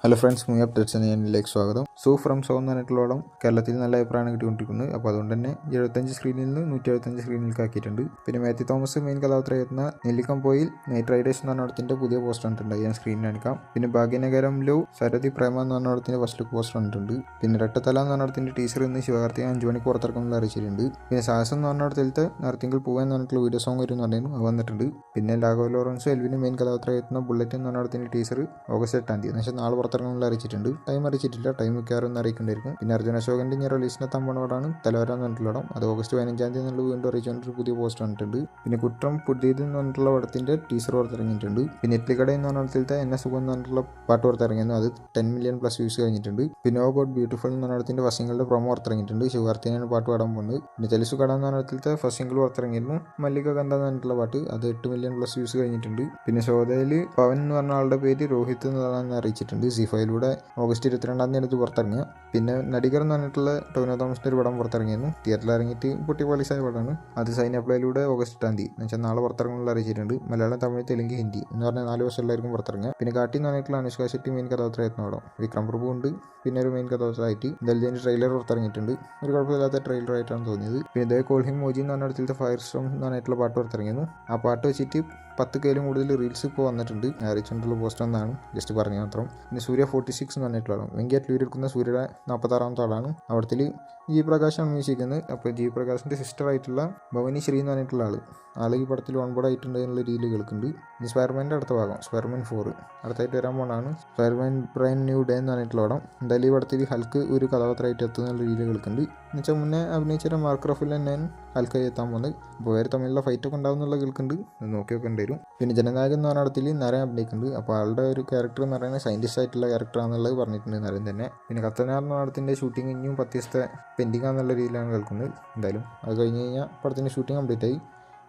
Hello friends, movie updates ചാനലിലേക്ക് സ്വാഗതം. From so എന്ന് പറഞ്ഞിട്ടുള്ളോളം കേരളത്തിൽ നല്ല അഭിപ്രായമാണ് കിട്ടിക്കൊണ്ടിരിക്കുന്നത്. അപ്പോൾ അതുകൊണ്ട് തന്നെ 75 സ്ക്രീനിൽ നിന്ന് 175 സ്ക്രീനിലേക്ക് ആക്കിയിട്ടുണ്ട്. പിന്നെ മാത്യു തോമസ് മെയിൻ കഥാപാത്രമായിരുന്ന നെല്ലിക്കംപോയിൽ നൈറ്റ് റൈഡേഴ്സ് എന്ന് പറഞ്ഞ പുതിയ പോസ്റ്റർ കണ്ടിട്ടുണ്ട്. ഞാൻ സ്ക്രീനിൽ കാണിക്കാം. പിന്നെ ഭാഗ്യനഗരംലോ സരതി പ്രേമ എന്ന് പറഞ്ഞ ഫസ്റ്റ് ലുക്ക് പോസ്റ്റർ കണ്ടിട്ടുണ്ട്. പിന്നെ രട്ടത്തല എന്ന് പറഞ്ഞ ടീച്ചർ ഇന്ന് ശിവകാർത്തികൻ 5 മണിക്ക് പുറത്തിറക്കുന്നത് അറിയിച്ചിട്ടുണ്ട്. പിന്നെ സാഹസം എന്ന് പറഞ്ഞിടത്തിലത്തെ നർത്തിങ്കിൽ പോകാൻ പറഞ്ഞിട്ടുള്ള വീഡിയോ സോങ് വരും എന്ന് പറഞ്ഞു അത് വന്നിട്ടുണ്ട്. പിന്നെ ലാഘവ ലോറൻസ് എൽവിന് മെയിൻ കഥാപാത്രമായിരുന്ന ബുള്ളറ്റ് എന്ന് പറഞ്ഞ ടീച്ചർ ഓഗസ്റ്റ് 8 എന്നുവെച്ചാൽ നാളെ പുറത്തിറങ്ങുന്നത് അറിയിച്ചിട്ടുണ്ട്. ടൈം അറിയിച്ചിട്ടില്ല, ടൈം മിക്കവാറും അറിയിക്കേണ്ടിയിരിക്കും. പിന്നെ അർജുന അശോകന്റെ ഇനി റിലീസിനെത്താൻ പോണതാണ് തലവര എന്ന് പറഞ്ഞിട്ടുള്ള പടം. അത് ഓഗസ്റ്റ് 15 എന്നുള്ള വീണ്ടും അറിയിച്ചുകൊണ്ട് പുതിയ പോസ്റ്റ് വന്നിട്ടുണ്ട്. പിന്നെ കുറ്റം പുതിയത് എന്ന് പറഞ്ഞിട്ടുള്ള പടത്തിന്റെ ടീസർ പുറത്തിറങ്ങിയിട്ടുണ്ട്. പിന്നെ ഇറ്റ്ലിക്കട എന്ന് പറഞ്ഞിടത്തിലത്തെ എന്നെ സുഖം എന്ന് പറഞ്ഞിട്ടുള്ള പാട്ട് പുറത്തിറങ്ങിയിരുന്നു. അത് 10 മില്യൺ പ്ലസ് വ്യൂസ് കഴിഞ്ഞിട്ടുണ്ട്. പിന്നെ ഓ ഗോഡ് ബ്യൂട്ടിഫുൾ എന്ന് പറഞ്ഞിടത്തിന്റെ ഫസ്റ്റ് സിംഗിളുടെ പ്രൊമോ പുറത്തിറങ്ങിയിട്ടുണ്ട്. ശിവകാർത്തികനാണ് പാട്ട് പാടാൻ പോകുന്നത്. പിന്നെ തെലുസു കട എന്ന് പറഞ്ഞിടത്തിലത്തെ ഫസ്റ്റ് സിംഗിൾ പുറത്തിറങ്ങിയിരുന്നു. മല്ലിക ഗന്ധ എന്ന് പറഞ്ഞിട്ടുള്ള പാട്ട് അത് 8 മില്യൺ പ്ലസ് വ്യൂസ് കഴിഞ്ഞിട്ടുണ്ട്. പിന്നെ ശോധയിൽ പവൻ എന്ന് പറഞ്ഞ ആളുടെ പേര് രോഹിത് എന്നതാണെന്ന് അറിയിച്ചിട്ടുണ്ട്. സി5 ഓഗസ്റ്റ് 22 അടുത്ത് പുറത്തിറങ്ങിയ. പിന്നെ നടികർ എന്ന് പറഞ്ഞിട്ടുള്ള ടോവിനോ തോമസിന്റെ ഒരു പടം പുറത്തിറങ്ങിയിരുന്നു. തിയേറ്ററിൽ ഇറങ്ങിയിട്ട് പൊട്ടി പോലീസായ പടമാണ്. അത് സൈൻ അപ്ലൈയിലൂടെ ഓഗസ്റ്റ് 8 എന്ന് വെച്ചാൽ നാളെ പുറത്തിറങ്ങുന്നത് അറിയിച്ചിട്ടുണ്ട്. മലയാളം, തമിഴ്, തെലുങ്ക്, ഹിന്ദി എന്ന് പറഞ്ഞാൽ 4 വർഷമുള്ളായിരിക്കും പുറത്തിറങ്ങുക. പിന്നെ കാട്ടി എന്ന് പറഞ്ഞിട്ടുള്ള അനുഷ്ക ശെട്ടി മെയിൻ കഥാപാത്രമായിരുന്നു പടം. വിക്രം പ്രഭു ഉണ്ട് പിന്നെ ഒരു മെയിൻ കഥാപാത്രമായിട്ട്. എന്തായാലും ട്രെയിലർ പുറത്തിറങ്ങിയിട്ടുണ്ട്. ഒരു കുഴപ്പമില്ലാത്ത ട്രെയിലർ ആയിട്ടാണ് തോന്നിയത്. പിന്നെ ഇതേ കോൾഹിം മോജി എന്ന് പറഞ്ഞിടത്തിലത്തെ ഫയർ സ്റ്റോം എന്ന് പറഞ്ഞിട്ടുള്ള പാട്ട് പുറത്തിറങ്ങിയിരുന്നു. ആ പാട്ട് വെച്ചിട്ട് 10Kയിലും കൂടുതൽ റീൽസ് ഇപ്പോൾ വന്നിട്ടുണ്ട്. അറിയിച്ചുകൊണ്ടുള്ള പോസ്റ്റ് ഒന്നാണ്, ജസ്റ്റ് പറഞ്ഞു മാത്രം. പിന്നെ സൂര്യ 46 എന്ന് പറഞ്ഞിട്ടുള്ള വെങ്കിയാറ്റിൽ എടുക്കുന്ന സൂര്യയുടെ 46ാമത്തെ ആളാണ്. അവിടത്തിൽ ജി പ്രകാശാണ് മ്യൂസിക് ചെയ്യുന്നത്. അപ്പോൾ ജി പ്രകാശിൻ്റെ സിസ്റ്റർ ആയിട്ടുള്ള ഭവനി ശ്രീ എന്ന് പറഞ്ഞിട്ടുള്ള ആൾ ഈ പടത്തിൽ ഓൺബോർഡ് ആയിട്ടുണ്ട് എന്നുള്ള രീതിയിൽ കേൾക്കുന്നുണ്ട്. ഇനി സ്പൈഡർമാൻ്റെ അടുത്ത ഭാഗം സ്പൈഡർമാൻ 4 അടുത്തായിട്ട് വരാൻ പോകണമാണ്. സ്പൈഡർമാൻ ബ്രൈൻ ന്യൂ ഡേ എന്ന് പറഞ്ഞിട്ടുള്ള പടം. എന്തായാലും ഈ പടത്തിൽ ഹൾക്ക് ഒരു കഥാപാത്രമായിട്ട് എത്തുന്ന രീതിയിൽ കേൾക്കുന്നുണ്ട്. എന്നുവെച്ചാൽ മുന്നേ അഭിനയിച്ച മാർക്ക് റഫിൽ തന്നെയാണ് ഹൽക്കായി എത്താൻ പോകുന്നത്. അപ്പോൾ വേറെ തമ്മിലുള്ള ഫൈറ്റൊക്കെ ഉണ്ടാവുന്നുള്ള കേൾക്കുന്നുണ്ട്. നോക്കി വെക്കേണ്ടി വരും. പിന്നെ ജനനായകൻ എന്ന് പറഞ്ഞ പടത്തിൽ നരൻ അഭിനയിക്കുന്നുണ്ട്. അപ്പോൾ ആളുടെ ഒരു ക്യാരക്ടർ എന്ന് പറയുന്നത് സയൻറ്റിസ്റ്റ് ആയിട്ടുള്ള ക്യാരക്ടറാണെന്നുള്ളത് പറഞ്ഞിട്ടുണ്ട് നരൻ തന്നെ. പിന്നെ കത്തനാർ എന്ന പടത്തിൻ്റെ ഷൂട്ടിംഗ് ഇനിയും 10 ദിവസത്തെ പെൻഡിങ് ആണെന്നുള്ള രീതിയിലാണ് കേൾക്കുന്നത്. എന്തായാലും അത് കഴിഞ്ഞ് കഴിഞ്ഞാൽ പടത്തിൻ്റെ ഷൂട്ടിംഗ് കംപ്ലീറ്റ് ആയി.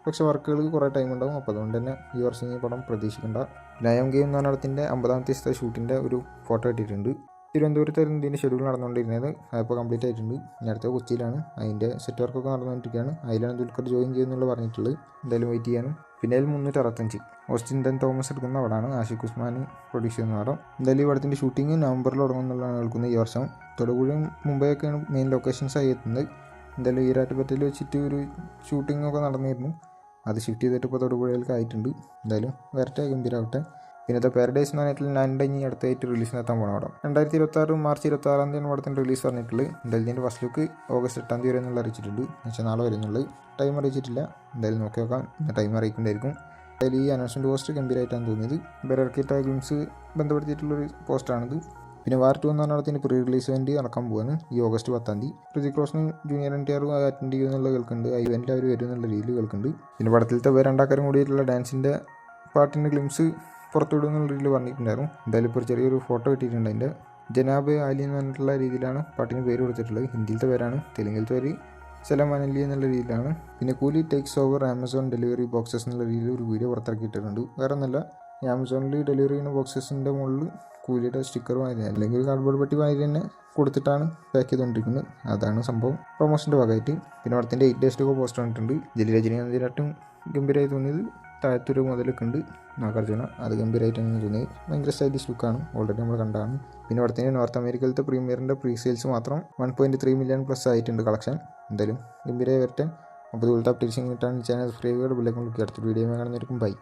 പക്ഷേ വർക്കുകൾക്ക് കുറേ ടൈം ഉണ്ടാവും. അപ്പോൾ അതുകൊണ്ട് തന്നെ ഈ വർഷം ഈ പടം പ്രതീക്ഷിക്കേണ്ട. ലയം ഗെയിം എന്ന് പറഞ്ഞ പടത്തിൻ്റെ 50ാമത്തെ ദിവസത്തെ ഷൂട്ടിൻ്റെ ഒരു ഫോട്ടോ ഇട്ടിട്ടുണ്ട്. തിരുവനന്തപുരത്തായിരുന്നു ഇതിൻ്റെ ഷെഡ്യൂൾ നടന്നുകൊണ്ടിരുന്നത്. അതിപ്പോൾ കംപ്ലീറ്റ് ആയിട്ടുണ്ട്. ഇനി അടുത്ത കൊച്ചിയിലാണ്. അതിൻ്റെ സെറ്റ് വർക്കൊക്കെ നടന്നുകൊണ്ടിരിക്കുകയാണ്. അതിലാണ് ദുൽഖർ ജോയിൻ ചെയ്യുന്നുള്ള പറഞ്ഞിട്ടുള്ളത്. എന്തായാലും വെയിറ്റ് ചെയ്യാനും. പിന്നെ 365 ഓസ്റ്റിൻ ഡൻ തോമസ് എടുക്കുന്ന പടമാണ്. ആഷിഖ് ഉസ്മാൻ പ്രൊഡ്യൂസ് ചെയ്യുന്ന പടം. എന്തായാലും ഈ പടത്തിൻ്റെ ഷൂട്ടിംഗ് നവംബറിൽ തുടങ്ങുന്നുള്ളതാണ് കേൾക്കുന്നത്. ഈ വർഷം തൊടുപുഴയും മുംബൈയൊക്കെയാണ് മെയിൻ ലൊക്കേഷൻസ് ആയി എത്തുന്നത്. എന്തായാലും ഈരാറ്റുപറ്റയിൽ വെച്ചിട്ട് ഒരു ഷൂട്ടിംഗ് ഒക്കെ നടന്നിരുന്നു. അത് ഷിഫ്റ്റ് ചെയ്തിട്ട് ഇപ്പോൾ തൊടുപുഴയിലേക്ക് ആയിട്ടുണ്ട്. എന്തായാലും വരട്ടെ, ഗംഭീരമാവട്ടെ. പിന്നെ പാരഡൈസ് എന്ന് പറഞ്ഞിട്ടുള്ള 9 അടുത്തായിട്ട് റിലീസിനെത്താൻ പോകണം പടം. 2026 മാർച്ച് 26 പടത്തിൻ്റെ റിലീസ് പറഞ്ഞിട്ടുള്ളത്. എന്തായാലും ഇതിൻ്റെ ഫസ്റ്റ് ലുക്ക് ഓഗസ്റ്റ് 8 വരെ എന്നുള്ള അറിയിച്ചിട്ടുണ്ട്. എന്നുവെച്ചാൽ നാളെ വരുന്നുള്ളത്. ടൈം അറിയിച്ചിട്ടില്ല. എന്തായാലും നോക്കി നോക്കാം. ടൈം അറിയിക്കേണ്ടായിരിക്കും. എന്തായാലും ഈ അനൗൺസ്മെൻറ്റ് പോസ്റ്റ് ഗംഭീരമായിട്ടാണ് തോന്നിയത്. ബെറർക്കിറ്റ ഗെയിംസ് ബന്ധപ്പെടുത്തിയിട്ടുള്ളൊരു പോസ്റ്റാണിത്. പിന്നെ വാർ 2 എന്ന് പറഞ്ഞതിന് പ്രീ റിലീസ് ഇവൻറ്റ് നടക്കാൻ പോകുന്നു ഈ ഓഗസ്റ്റ് 10 ഋതിക് റോഷനും ജൂനിയർ NTR അറ്റൻഡ് ചെയ്യുന്നുള്ള കേൾക്കുന്നുണ്ട്. ആ ഇവൻറ്റിൽ അവർ വരും എന്നുള്ള രീതിയിൽ കേൾക്കുന്നുണ്ട്. പിന്നെ പടത്തിലത്തെ രണ്ടാക്കാരും കൂടിയിട്ടുള്ള ഡാൻസിൻ്റെ പാട്ടിൻ്റെ ഗ്ലിംസ് പുറത്തുവിടുന്നുള്ള രീതിയിൽ പറഞ്ഞിട്ടുണ്ടായിരുന്നു. എന്തായാലും ഇപ്പോൾ ചെറിയൊരു ഫോട്ടോ കിട്ടിയിട്ടുണ്ട്. അതിൻ്റെ ജനാബ് ആലി എന്ന് പറഞ്ഞിട്ടുള്ള രീതിയിലാണ് പാട്ടിന് പേര് കൊടുത്തിട്ടുള്ളത്. ഹിന്ദിയിലത്തെ പേരാണ്. തെലുങ്കിലത്തെ പേര് സലാം അനലി എന്നുള്ള രീതിയിലാണ്. പിന്നെ കൂലി takes over Amazon delivery boxes എന്നുള്ള രീതിയിൽ ഒരു വീഡിയോ പുറത്തിറക്കിയിട്ടുണ്ട്. വേറെ ഒന്നല്ല, ആമസോണിൽ ഡെലിവറി ചെയ്യുന്ന ബോക്സസിൻ്റെ മുകളിൽ കൂലിയുടെ സ്റ്റിക്കറും അല്ലെങ്കിൽ ഒരു കാർഡ്ബോർഡ് പെട്ടി വാങ്ങി തന്നെ കൊടുത്തിട്ടാണ് പാക്ക് ചെയ്തുകൊണ്ടിരിക്കുന്നത്. അതാണ് സംഭവം പ്രൊമോഷൻ്റെ ഭാഗമായിട്ട്. പിന്നെ അവിടത്തിൻ്റെ 8 days പോസ്റ്റർ വന്നിട്ടുണ്ട്. രജനീകാന്തിനായിട്ടും ഗംഭീരമായി തോന്നിയത് താഴത്തൊരു മുതലൊക്കെ ഉണ്ട് നാഗാർജുന. അത് ഗംഭീരമായിട്ടാണ് തോന്നിയത്. ഭയങ്കര സ്റ്റൈലിഷ് ലുക്കാണ്. ഓൾറെഡി നമ്മൾ കണ്ടാണ്. പിന്നെ അവിടത്തിൻ്റെ നോർത്ത് അമേരിക്കയിലത്തെ പ്രീമിയറിൻ്റെ പ്രീ സെയിൽസ് മാത്രം 1.3 മില്യൺ പ്ലസ് ആയിട്ടുണ്ട് കളക്ഷൻ. എന്തായാലും ഗംഭീരമായി വരട്ടെ. അപ്പോൾ ഇതുപോലത്തെ അപ്ഡേറ്റ്സ് കിട്ടാൻ ചാനൽ സബ്സ്ക്രൈബ് ചെയ്ത് ബെല്ലൈക്കൺ ക്ലിക്ക് അടുത്ത വീഡിയോ കാണുന്നവർക്കും ബൈ.